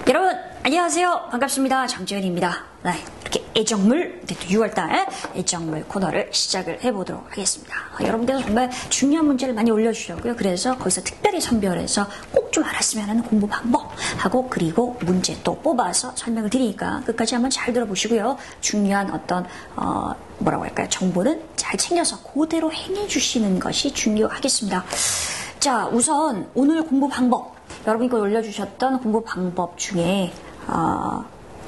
여러분 안녕하세요. 반갑습니다. 정재현입니다. 네, 이렇게 애정물 6월달 애정물 코너를 시작을 해보도록 하겠습니다. 여러분께서 정말 중요한 문제를 많이 올려주셨고요. 그래서 거기서 특별히 선별해서 꼭 좀 알았으면 하는 공부 방법하고 그리고 문제 또 뽑아서 설명을 드리니까 끝까지 한번 잘 들어보시고요. 중요한 어떤 뭐라고 할까요? 정보는 잘 챙겨서 그대로 행해주시는 것이 중요하겠습니다. 자, 우선 오늘 공부 방법, 여러분이 올려주셨던 공부 방법 중에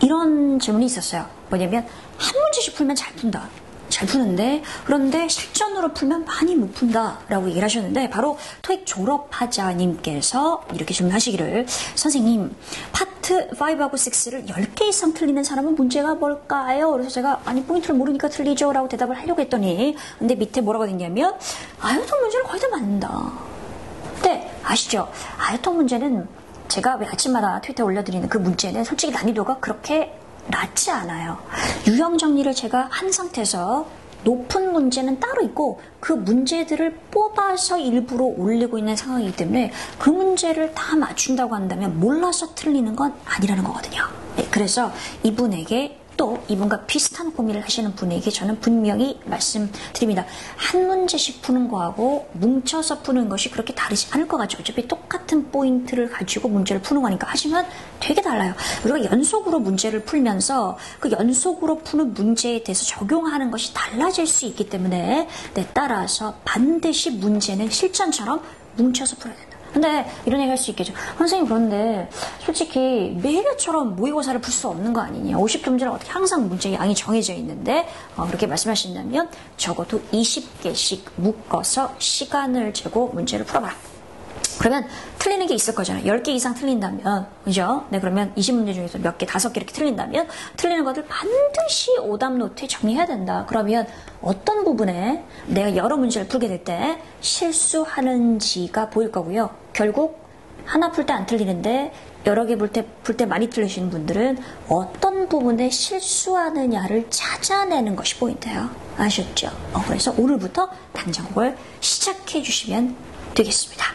이런 질문이 있었어요. 뭐냐면 한 문제씩 풀면 잘 푼다. 잘 푸는데 그런데 실전으로 풀면 많이 못 푼다 라고 얘기를 하셨는데, 바로 토익 졸업하자님께서 이렇게 질문하시기를, 선생님 파트 5하고 6를 10개 이상 틀리는 사람은 문제가 뭘까요? 그래서 제가 아니 포인트를 모르니까 틀리죠 라고 대답을 하려고 했더니, 근데 밑에 뭐라고 했냐면 아유통 문제를 거의 다 맞는다. 근데 아시죠? 아유통 문제는 제가 왜 아침마다 트위터에 올려드리는 그 문제는 솔직히 난이도가 그렇게 낮지 않아요. 유형 정리를 제가 한 상태에서 높은 문제는 따로 있고 그 문제들을 뽑아서 일부러 올리고 있는 상황이기 때문에 그 문제를 다 맞춘다고 한다면 몰라서 틀리는 건 아니라는 거거든요. 네, 그래서 이분에게, 또 이분과 비슷한 고민을 하시는 분에게 저는 분명히 말씀드립니다. 한 문제씩 푸는 거하고 뭉쳐서 푸는 것이 그렇게 다르지 않을 것 같죠. 어차피 똑같은 포인트를 가지고 문제를 푸는 거니까. 하지만 되게 달라요. 우리가 연속으로 문제를 풀면서 그 연속으로 푸는 문제에 대해서 적용하는 것이 달라질 수 있기 때문에, 따라서 반드시 문제는 실전처럼 뭉쳐서 풀어야 된다. 근데 이런 얘기 할 수 있겠죠. 선생님, 그런데 솔직히 매일처럼 모의고사를 풀 수 없는 거 아니냐. 50점제는 어떻게 항상 문제 양이 정해져 있는데, 그렇게 말씀하신다면 적어도 20개씩 묶어서 시간을 재고 문제를 풀어봐라. 그러면 틀리는 게 있을 거잖아요. 10개 이상 틀린다면, 그죠? 네, 그러면 20문제 중에서 몇 개, 5개 이렇게 틀린다면 틀리는 것들 반드시 오답 노트에 정리해야 된다. 그러면 어떤 부분에 내가 여러 문제를 풀게 될 때 실수하는지가 보일 거고요. 결국 하나 풀 때 안 틀리는데 여러 개 풀 때 많이 틀리시는 분들은 어떤 부분에 실수하느냐를 찾아내는 것이 포인트예요. 아셨죠? 그래서 오늘부터 당장 그걸 시작해 주시면 되겠습니다.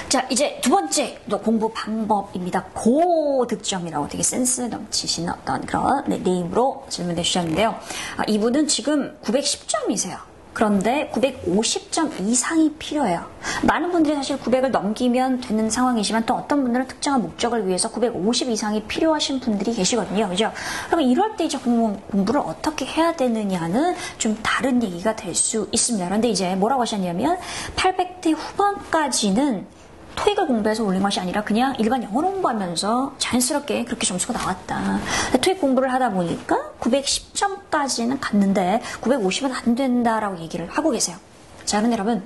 자, 이제 두 번째 공부 방법입니다. 고득점이라고 되게 센스 넘치시는 어떤 그런 네임으로 질문해 주셨는데요. 이분은 지금 910점이세요. 그런데 950점 이상이 필요해요. 많은 분들이 사실 900을 넘기면 되는 상황이지만, 또 어떤 분들은 특정한 목적을 위해서 950 이상이 필요하신 분들이 계시거든요. 그죠? 그럼 이럴 때 이제 공부를 어떻게 해야 되느냐는 좀 다른 얘기가 될 수 있습니다. 그런데 이제 뭐라고 하셨냐면 800대 후반까지는 토익을 공부해서 올린 것이 아니라 그냥 일반 영어를 공부하면서 자연스럽게 그렇게 점수가 나왔다. 토익 공부를 하다 보니까 910점까지는 갔는데 950은 안 된다라고 얘기를 하고 계세요. 자, 그런데 여러분,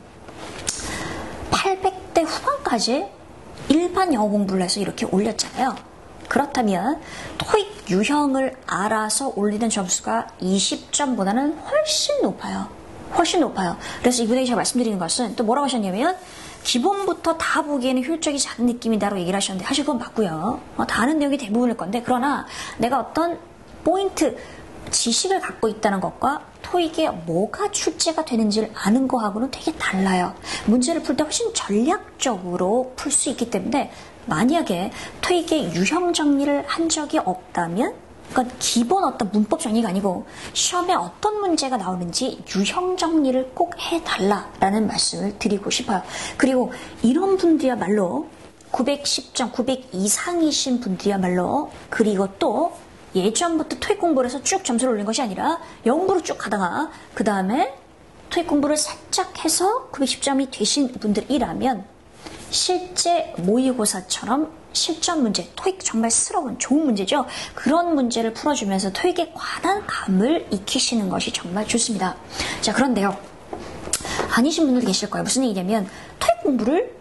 800대 후반까지 일반 영어 공부를 해서 이렇게 올렸잖아요. 그렇다면 토익 유형을 알아서 올리는 점수가 20점보다는 훨씬 높아요. 훨씬 높아요. 그래서 이분에게 제가 말씀드리는 것은 또 뭐라고 하셨냐면, 기본부터 다 보기에는 효율적이지 않은 느낌이다라고 얘기를 하셨는데, 사실 그건 맞고요. 다 아는 내용이 대부분일 건데, 그러나 내가 어떤 포인트, 지식을 갖고 있다는 것과 토익에 뭐가 출제가 되는지를 아는 거하고는 되게 달라요. 문제를 풀 때 훨씬 전략적으로 풀 수 있기 때문에, 만약에 토익의 유형 정리를 한 적이 없다면, 그건 기본 어떤 문법 정리가 아니고 시험에 어떤 문제가 나오는지 유형 정리를 꼭 해달라라는 말씀을 드리고 싶어요. 그리고 이런 분들이야말로 910점, 900 이상이신 분들이야말로, 그리고 또 예전부터 토익 공부를 해서 쭉 점수를 올린 것이 아니라 영어로 쭉 가다가 그 다음에 토익 공부를 살짝 해서 910점이 되신 분들이라면 실제 모의고사처럼 실전 문제, 토익 정말 좋은 문제죠. 그런 문제를 풀어주면서 토익에 관한 감을 익히시는 것이 정말 좋습니다. 자, 그런데요, 아니신 분들도 계실 거예요. 무슨 얘기냐면 토익 공부를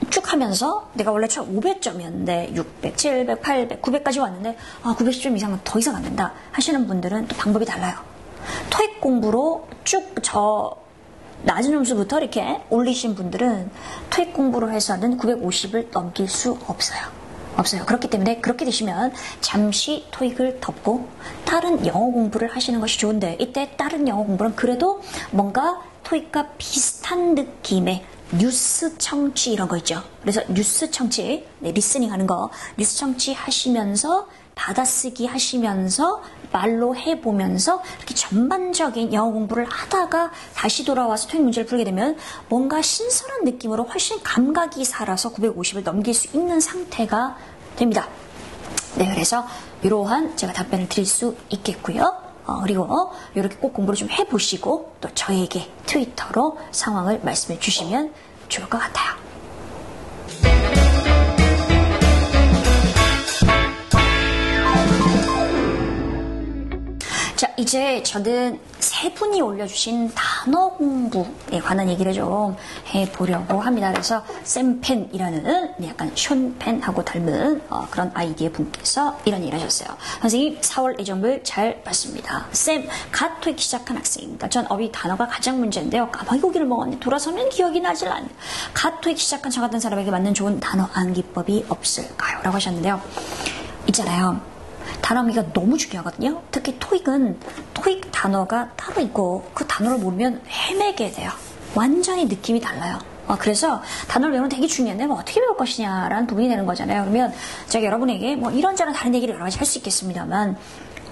쭉 하면서 내가 원래 처음 500점이었는데 600, 700, 800, 900까지 왔는데 910점 이상은 더 이상 안 된다 하시는 분들은 또 방법이 달라요. 토익 공부로 쭉 낮은 점수부터 이렇게 올리신 분들은 토익 공부를 해서는 950을 넘길 수 없어요. 그렇기 때문에 그렇게 되시면 잠시 토익을 덮고 다른 영어 공부를 하시는 것이 좋은데, 이때 다른 영어 공부는 그래도 뭔가 토익과 비슷한 느낌의 뉴스 청취 이런 거 있죠. 그래서 뉴스 청취, 네, 리스닝 하는 거, 뉴스 청취 하시면서 받아쓰기 하시면서 말로 해보면서 이렇게 전반적인 영어 공부를 하다가 다시 돌아와서 토익 문제를 풀게 되면 뭔가 신선한 느낌으로 훨씬 감각이 살아서 950을 넘길 수 있는 상태가 됩니다. 네, 그래서 이러한 제가 답변을 드릴 수 있겠고요. 그리고 이렇게 꼭 공부를 좀 해보시고 또 저에게 트위터로 상황을 말씀해 주시면 좋을 것 같아요. 자, 이제 저는 세 분이 올려주신 단어 공부에 관한 얘기를 좀 해보려고 합니다. 그래서 샘펜이라는 약간 션펜하고 닮은 그런 아이디의 분께서 이런 얘기를 하셨어요. 선생님, 4월 예정을 잘 봤습니다. 쌤, 갓 토익 시작한 학생입니다. 전 어휘 단어가 가장 문제인데요. 까마귀 고기를 먹었는데 돌아서면 기억이 나질 않네요. 갓 토익 시작한 저 같은 사람에게 맞는 좋은 단어 암기법이 없을까요? 라고 하셨는데요. 있잖아요. 단어 암기가 너무 중요하거든요. 특히 토익은 토익 단어가 따로 있고 그 단어를 모르면 헤매게 돼요. 완전히 느낌이 달라요. 그래서 단어를 외우는 되게 중요한데 어떻게 배울 것이냐라는 부분이 되는 거잖아요. 그러면 제가 여러분에게 이런저런 다른 얘기를 여러 가지 할 수 있겠습니다만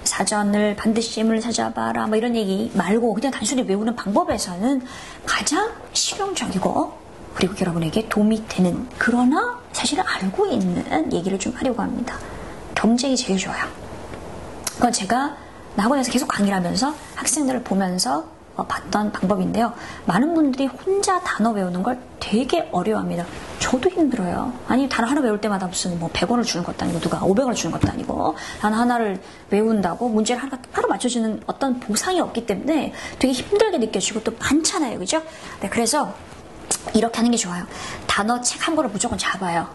사전을 반드시 예문을 찾아봐라 이런 얘기 말고 그냥 단순히 외우는 방법에서는 가장 실용적이고 그리고 여러분에게 도움이 되는 그러나 사실은 알고 있는 얘기를 좀 하려고 합니다. 경쟁이 제일 좋아요. 그건 제가 학원에서 계속 강의를 하면서 학생들을 보면서 봤던 방법인데요. 많은 분들이 혼자 단어 외우는 걸 되게 어려워합니다. 저도 힘들어요. 아니 단어 하나 외울 때마다 무슨 100원을 주는 것도 아니고 누가 500원을 주는 것도 아니고 단어 하나를 외운다고 문제를 하나가 바로 맞춰주는 어떤 보상이 없기 때문에 되게 힘들게 느껴지고 또 많잖아요. 그죠? 네, 그래서 이렇게 하는 게 좋아요. 단어 책 한 권을 무조건 잡아요.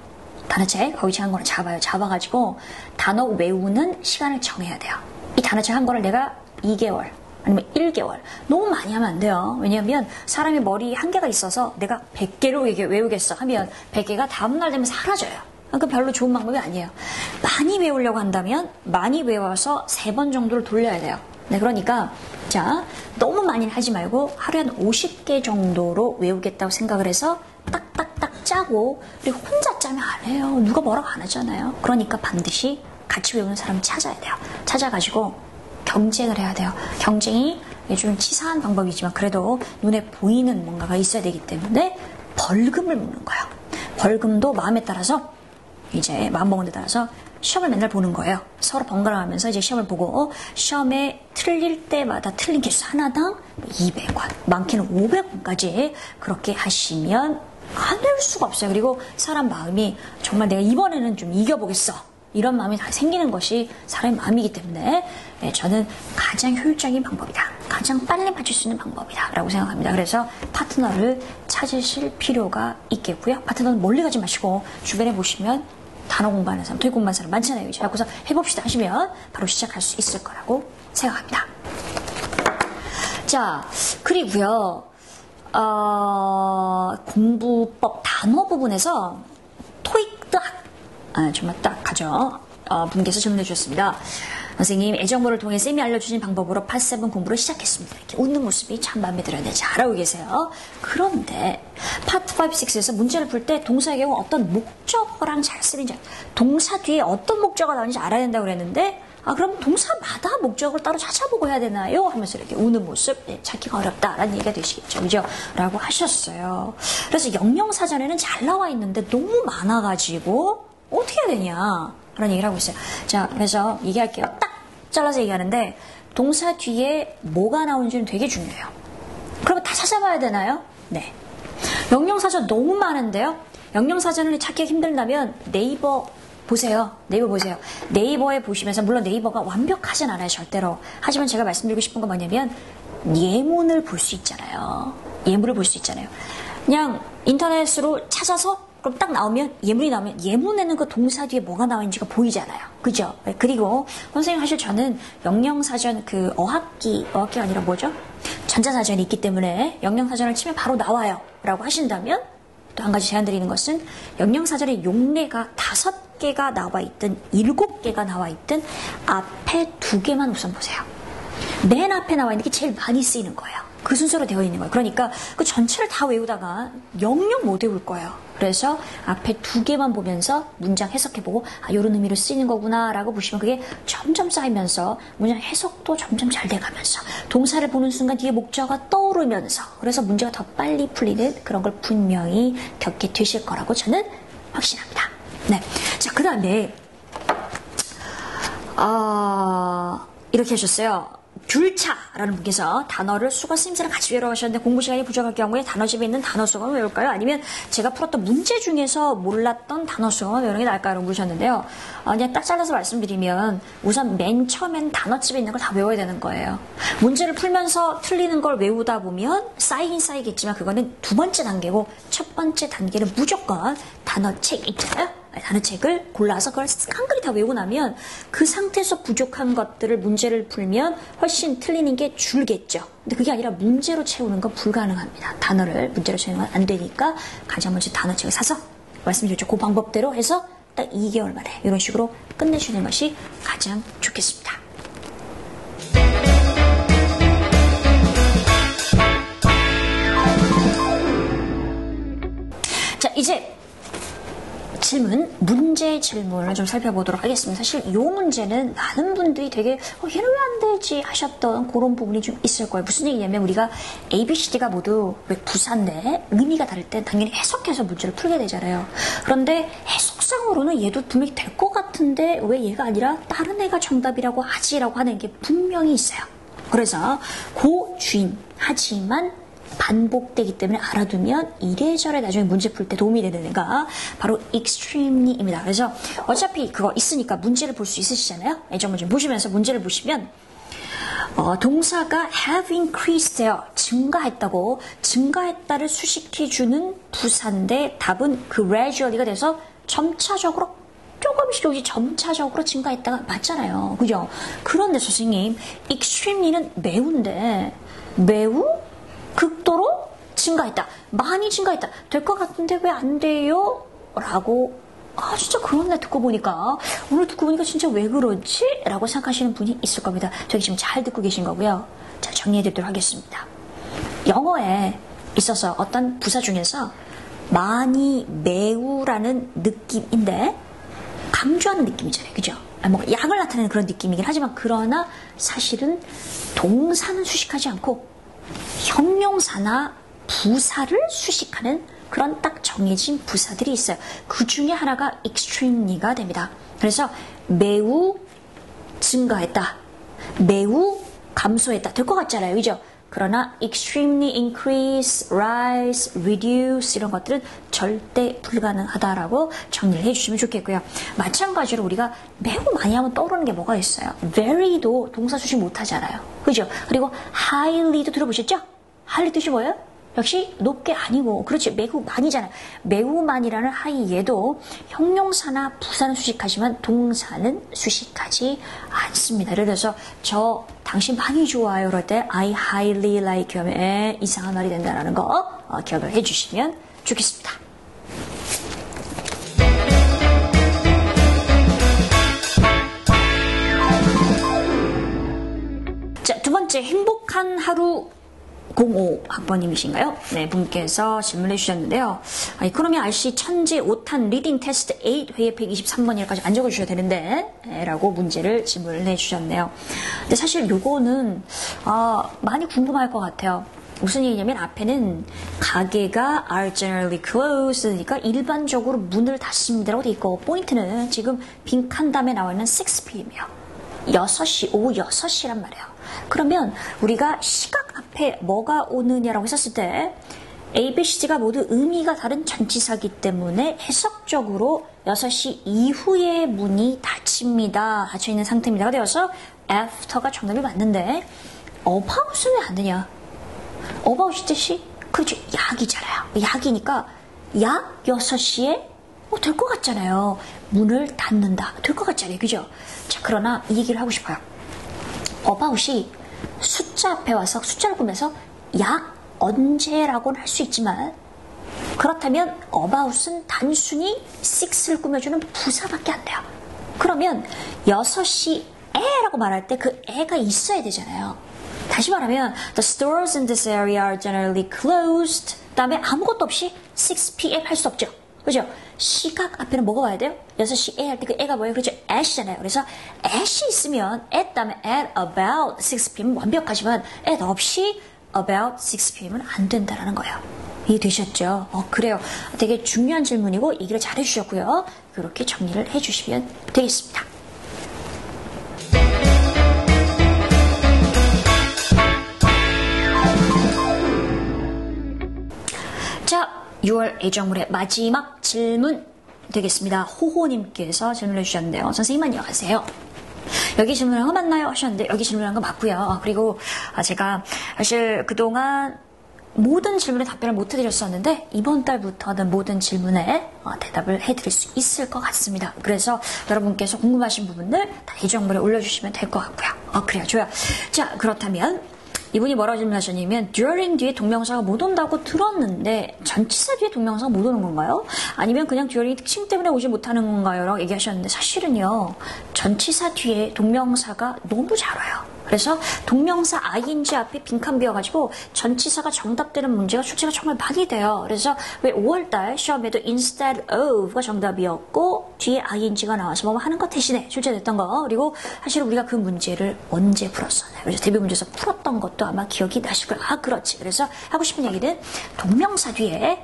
단어책 거기 책 한 권을 잡아요. 잡아가지고 단어 외우는 시간을 정해야 돼요. 이 단어책 한 권을 내가 2개월 아니면 1개월 너무 많이 하면 안 돼요. 왜냐하면 사람의 머리 한계가 있어서 내가 100개로 이게 외우겠어 하면 100개가 다음날 되면 사라져요. 그러니까 별로 좋은 방법이 아니에요. 많이 외우려고 한다면 많이 외워서 3번 정도를 돌려야 돼요. 네, 그러니까 자 너무 많이는 하지 말고 하루에 한 50개 정도로 외우겠다고 생각을 해서 딱딱딱 짜고 그리고 혼자 짜면 안 해요. 누가 뭐라고 안 하잖아요. 그러니까 반드시 같이 외우는 사람 찾아야 돼요. 찾아가지고 경쟁을 해야 돼요. 경쟁이 좀 치사한 방법이지만 그래도 눈에 보이는 뭔가가 있어야 되기 때문에 벌금을 먹는 거예요. 벌금도 마음에 따라서 이제 마음먹은 데 따라서 시험을 맨날 보는 거예요. 서로 번갈아 가면서 이제 시험을 보고 시험에 틀릴 때마다 틀린 개수 하나당 200원, 많게는 500원까지 그렇게 하시면 안 외울 수가 없어요. 그리고 사람 마음이 정말 내가 이번에는 좀 이겨보겠어. 이런 마음이 다 생기는 것이 사람의 마음이기 때문에 저는 가장 효율적인 방법이다. 가장 빨리 맞출 수 있는 방법이다. 라고 생각합니다. 그래서 파트너를 찾으실 필요가 있겠고요. 파트너는 멀리 가지 마시고 주변에 보시면 단어 공부하는 사람, 토익 공부하는 사람 많잖아요. 그래서 해봅시다 하시면 바로 시작할 수 있을 거라고 생각합니다. 자, 그리고요. 공부법 단어 부분에서 토익도 정말 딱 가죠. 분께서 질문해 주셨습니다. 선생님, 애정모를 통해 쌤이 알려주신 방법으로 팟7 공부를 시작했습니다. 이렇게 웃는 모습이 참 마음에 들어요. 네, 잘하고 계세요. 그런데 파트 5, 6에서 문제를 풀 때 동사의 경우 어떤 목적어랑 잘 쓰는지 동사 뒤에 어떤 목적어가 나오는지 알아야 된다고 그랬는데 그럼 동사마다 목적을 따로 찾아보고 해야 되나요? 하면서 이렇게 우는 모습 찾기가 어렵다라는 얘기가 되시겠죠. 그죠? 라고 하셨어요. 그래서 영영사전에는 잘 나와 있는데 너무 많아가지고 어떻게 해야 되냐 라는 얘기를 하고 있어요. 자, 그래서 얘기할게요. 딱 잘라서 얘기하는데 동사 뒤에 뭐가 나오는지는 되게 중요해요. 그러면 다 찾아봐야 되나요? 네. 영영사전 너무 많은데요. 영영사전을 찾기 힘들다면 네이버 보세요. 네이버 보세요. 네이버에 보시면서 물론 네이버가 완벽하진 않아요. 절대로. 하지만 제가 말씀드리고 싶은 건 뭐냐면 예문을 볼 수 있잖아요. 예문을 볼 수 있잖아요. 그냥 인터넷으로 찾아서 그럼 딱 나오면 예문이 나오면 예문에는 그 동사 뒤에 뭐가 나오는지가 보이잖아요. 그죠? 그리고 선생님 사실 저는 영영사전 그 어학기가 아니라 뭐죠? 전자사전이 있기 때문에 영영사전을 치면 바로 나와요. 라고 하신다면 또 한 가지 제안드리는 것은 영영사전의 용례가 5개가 나와 있든 7개가 나와 있든 앞에 2개만 우선 보세요. 맨 앞에 나와 있는 게 제일 많이 쓰이는 거예요. 그 순서로 되어 있는 거예요. 그러니까 그 전체를 다 외우다가 영영 못 외울 거예요. 그래서 앞에 두 개만 보면서 문장 해석해보고 이런 의미로 쓰이는 거구나 라고 보시면 그게 점점 쌓이면서 문장 해석도 점점 잘 돼가면서 동사를 보는 순간 뒤에 목적어가 떠오르면서 그래서 문제가 더 빨리 풀리는 그런 걸 분명히 겪게 되실 거라고 저는 확신합니다. 네, 자, 그 다음에 이렇게 하셨어요. 귤차라는 분께서 단어를 수거 쓰임새랑 같이 외우라고 하셨는데 공부 시간이 부족할 경우에 단어집에 있는 단어 수거만 외울까요? 아니면 제가 풀었던 문제 중에서 몰랐던 단어 수거만 외우는 게 나을까요? 라고 물으셨는데요. 그냥 딱 잘라서 말씀드리면 우선 맨 처음엔 단어집에 있는 걸 다 외워야 되는 거예요. 문제를 풀면서 틀리는 걸 외우다 보면 쌓이긴 쌓이겠지만 그거는 두 번째 단계고 첫 번째 단계는 무조건 단어책 있잖아요. 단어책을 골라서 그걸 한글이 다 외우고 나면 그 상태에서 부족한 것들을 문제를 풀면 훨씬 틀리는 게 줄겠죠. 근데 그게 아니라 문제로 채우는 건 불가능합니다. 단어를 문제로 채우는 건 안 되니까 가장 먼저 단어책을 사서 말씀드렸죠. 그 방법대로 해서 딱 2개월 만에 이런 식으로 끝내주는 것이 가장 좋겠습니다. 자, 이제 문제 질문을 좀 살펴보도록 하겠습니다. 사실 이 문제는 많은 분들이 되게 얘는 왜 안 되지 하셨던 그런 부분이 좀 있을 거예요. 무슨 얘기냐면 우리가 A, B, C, D가 모두 왜 부사인데 의미가 다를 때 당연히 해석해서 문제를 풀게 되잖아요. 그런데 해석상으로는 얘도 분명히 될 것 같은데 왜 얘가 아니라 다른 애가 정답이라고 하지라고 하는 게 분명히 있어요. 그래서 고주인 하지만 반복되기 때문에 알아두면 이래저래 나중에 문제 풀 때 도움이 되는 애가 바로 extremely입니다. 그래서 어차피 그거 있으니까 문제를 볼 수 있으시잖아요. 애정문제 보시면서 문제를 보시면 동사가 have increased예요. 증가했다고 증가했다를 수식해주는 부사인데 답은 gradually가 돼서 점차적으로 조금씩 점차적으로 증가했다가 맞잖아요. 그죠? 그런데 선생님 extremely는 매우인데 매우 극도로 증가했다. 많이 증가했다. 될 것 같은데 왜 안 돼요? 라고 진짜 그런데 듣고 보니까 오늘 듣고 보니까 진짜 왜 그러지? 라고 생각하시는 분이 있을 겁니다. 저기 지금 잘 듣고 계신 거고요. 자, 정리해 드리도록 하겠습니다. 영어에 있어서 어떤 부사 중에서 많이 매우라는 느낌인데 강조하는 느낌이잖아요. 그죠? 뭐 약을 나타내는 그런 느낌이긴 하지만 그러나 사실은 동사는 수식하지 않고 형용사나 부사를 수식하는 그런 딱 정해진 부사들이 있어요. 그 중에 하나가 extremely가 됩니다. 그래서 매우 증가했다, 매우 감소했다 될 것 같잖아요. 그죠? 그러나 extremely increase, rise, reduce 이런 것들은 절대 불가능하다라고 정리를 해주시면 좋겠고요. 마찬가지로 우리가 매우 많이 하면 떠오르는 게 뭐가 있어요? very도 동사 수식 못하잖아요. 그죠? 그리고 highly도 들어보셨죠? highly 뜻이 뭐예요? 역시 높게 아니고 그렇지 매우 많이잖아요. 매우 많이라는 하이에도 형용사나 부사는 수식하지만 동사는 수식하지 않습니다. 그래서 저 당신 많이 좋아요 그럴 때 I highly like 하면 이상한 말이 된다는 거 기억을 해주시면 좋겠습니다. 자, 두 번째 행복한 하루 05학번님이신가요? 네, 분께서 질문해 주셨는데요. 이코노미 RC 천재 5탄 리딩 테스트 8회의 123번이라까지 안 적어주셔야 되는데 라고 문제를 질문을 해주셨네요. 근데 사실 요거는 많이 궁금할 것 같아요. 무슨 얘기냐면 앞에는 가게가 are generally closed니까 일반적으로 문을 닫습니다라고 돼 있고 포인트는 지금 빈칸 다음에 나와 있는 6pm이요. 6시, 오후 6시란 말이에요. 그러면 우리가 시각 앞에 뭐가 오느냐라고 했었을 때 A, B, C, D가 모두 의미가 다른 전치사기 때문에 해석적으로 6시 이후에 문이 닫힙니다. 닫혀있는 상태입니다. 되어서 after가 정답이 맞는데 about은 왜 안 되냐? about이 뜻이 그렇죠. 약이잖아요. 약이니까 약 6시에 될 것 같잖아요. 문을 닫는다. 될 것 같잖아요. 그죠? 자, 그러나 이 얘기를 하고 싶어요. about이 숫자 앞에 와서 숫자를 꾸면서 약 언제라고는 할 수 있지만 그렇다면 about은 단순히 6를 꾸며주는 부사밖에 안 돼요. 그러면 6시에라고 말할 때 그 에가 있어야 되잖아요. 다시 말하면 the stores in this area are generally closed. 그다음에 아무것도 없이 6 p.m. 할 수 없죠. 그죠? 시각 앞에는 뭐가 와야 돼요? 6시 할 때 그 애가 뭐예요? 그렇죠? at이잖아요. 그래서 at이 있으면 at 다음에 at about 6 p.m. 완벽하지만 at 없이 about 6 p.m.은 안 된다라는 거예요. 이해되셨죠? 그래요. 되게 중요한 질문이고 얘기를 잘 해주셨고요. 그렇게 정리를 해주시면 되겠습니다. 자, 6월 애정물의 마지막 질문 되겠습니다. 호호님께서 질문을 주셨는데요. 선생님 안녕하세요. 여기 질문한 거 맞나요? 하셨는데 여기 질문한 거 맞고요. 그리고 제가 사실 그동안 모든 질문에 답변을 못 해드렸었는데 이번 달부터는 모든 질문에 대답을 해드릴 수 있을 것 같습니다. 그래서 여러분께서 궁금하신 부분들 다 애정물에 올려주시면 될 것 같고요. 그래요. 좋아요. 자, 그렇다면 이분이 뭐라고 질문하셨냐면 during 뒤에 동명사가 못 온다고 들었는데 전치사 뒤에 동명사가 못 오는 건가요? 아니면 그냥 during이 특징 때문에 오지 못하는 건가요? 라고 얘기하셨는데 사실은요. 전치사 뒤에 동명사가 너무 잘 와요. 그래서 동명사 ing 앞에 빈칸 비어가지고 전치사가 정답되는 문제가 출제가 정말 많이 돼요. 그래서 왜 5월달 시험에도 instead of가 정답이었고 뒤에 ing가 나와서 뭐 하는 것 대신에 출제됐던 거. 그리고 사실 우리가 그 문제를 언제 풀었었나요? 그래서 대비 문제에서 풀었던 것도 아마 기억이 나실 거예요. 그렇지. 그래서 하고 싶은 얘기는 동명사 뒤에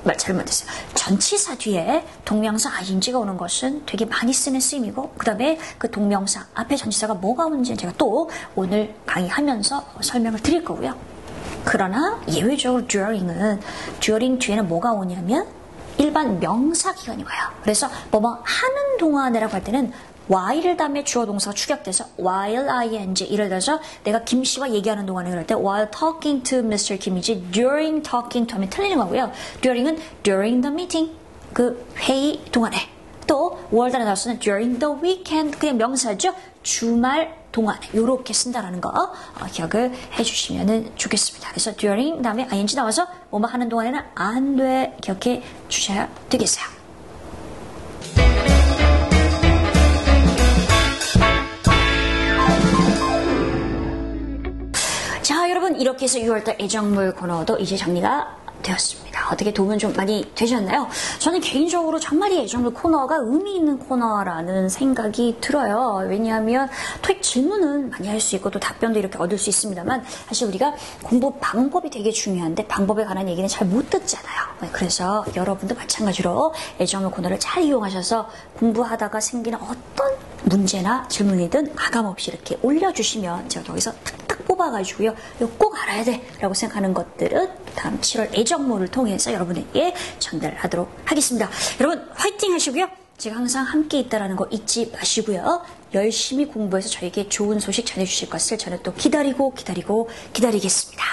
말 잘못했어요. 전치사 뒤에 동명사 ing가 오는 것은 되게 많이 쓰는 쓰임이고 그 다음에 그 동명사 앞에 전치사가 뭐가 오는지는 제가 또 오늘 강의하면서 설명을 드릴 거고요. 그러나 예외적으로 during 뒤에는 뭐가 오냐면 일반 명사 기간이 와요. 그래서 뭐뭐 하는 동안이라고 할 때는 while 다음에 주어 동사가 축약돼서 while ing 예를 들어서 내가 김 씨와 얘기하는 동안에 그럴 때 while talking to Mr. 김이지 during talking to 하면 틀리는 거고요. during은 during the meeting 그 회의 동안에 또 5월달에 나왔으면 during the weekend 그냥 명사죠. 주말 동안에 이렇게 쓴다라는 거 기억을 해주시면 좋겠습니다. 그래서 during 다음에 ing 나와서 뭐뭐 하는 동안에는 안 돼 기억해 주셔야 되겠어요. 자, 여러분 이렇게 해서 6월달 애정물 코너도 이제 정리가 되었습니다. 어떻게 도움은 좀 많이 되셨나요? 저는 개인적으로 정말 이 애정물 코너가 의미 있는 코너라는 생각이 들어요. 왜냐하면 토익 질문은 많이 할 수 있고 또 답변도 이렇게 얻을 수 있습니다만 사실 우리가 공부 방법이 되게 중요한데 방법에 관한 얘기는 잘 못 듣잖아요. 그래서 여러분도 마찬가지로 애정물 코너를 잘 이용하셔서 공부하다가 생기는 어떤 문제나 질문이든 가감없이 이렇게 올려주시면 제가 거기서 탁탁 뽑아가지고요. 이거 꼭 알아야 돼 라고 생각하는 것들은 다음 7월 애정물을 통해서 여러분에게 전달하도록 하겠습니다. 여러분 화이팅 하시고요. 제가 항상 함께 있다는 거 잊지 마시고요. 열심히 공부해서 저에게 좋은 소식 전해주실 것을 저는 또 기다리겠습니다.